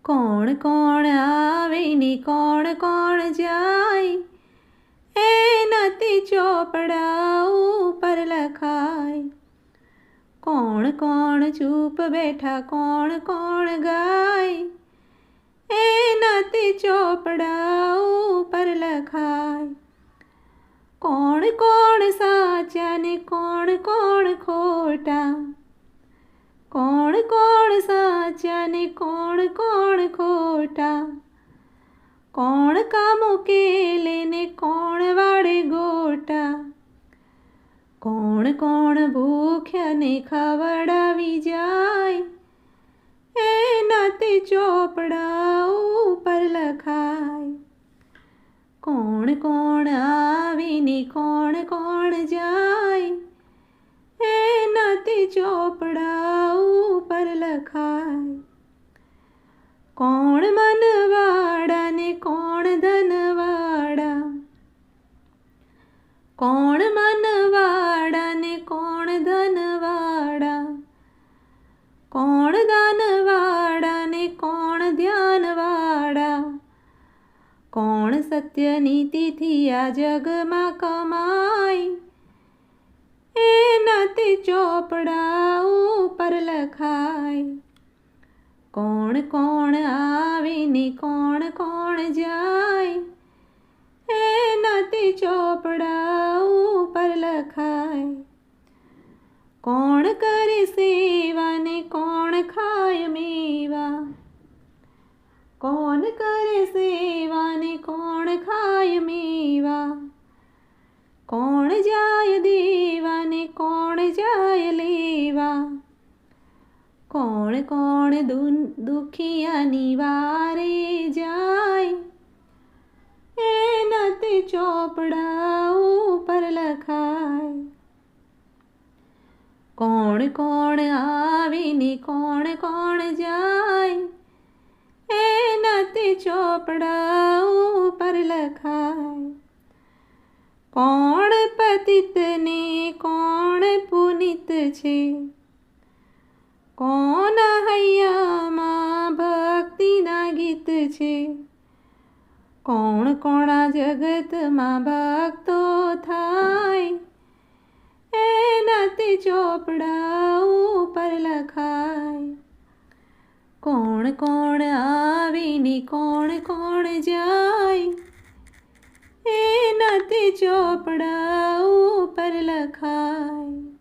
કોણ કોણ આવે ને કોણ કોણ જાય, એનાથી ચોપડા ઉપર લખાય. કોણ કોણ ચૂપ બેઠા કોણ કોણ ગાય, એનાથી ચોપડા ઉપર લખાય. કોણ કોણ સાચા ને કોણ કોણ ખોટા, કોણ કોણ સાચા ને કોણ કોણ ખોટા. કોણ કામ ઉકેલે ને કોણ વાળે ગોટા. કોણ કોણ ભૂખ્યા ને ખવડાવી જાય, એનાથી ચોપડા ઉપર લખાય. કોણ કોણ આવીને કોણ કોણ જાય, એનાથી ચોપડા ઉપર લખાય. કોણ મનવાળા ને કોણ ધનવાળા, કોણ મનવાળા ને કોણ ધનવાળા. કોણ દાનવાળા ને કોણ ધ્યાનવાળા. કોણ સત્ય નીતિથી આ જગમાં કમાય, એનાથી ચોપડા ઉપર લખાય. કોણ કોણ આવે ને કોણ કોણ જાય, એનાથી ચોપડા ઉપર લખાય. કોણ કરે સેવા ને કોણ ખાય મેવા, કોણ કરે સેવા ને કોણ ખાય મેવા. કોણ જાય દેવા ને કોણ જાય લેવા. કોણ કોણ દુખિયાની વારે જાય, એનાથી ચોપડા ઉપર લખાય. કોણ કોણ આવે ને કોણ કોણ જાય, એનાથી ચોપડા ઉપર લખાય. કોણ પતિત ને કોણ પુનિત છે, કોણ હૈયામાં ભક્તિના ગીત છે. કોણ કોણા જગતમાં ભક્તો થાય, એનાથી ચોપડા ઉપર લખાય. કોણ કોણ આવે ને કોણ કોણ જાય, એનાથી ચોપડા ઉપર લખાય.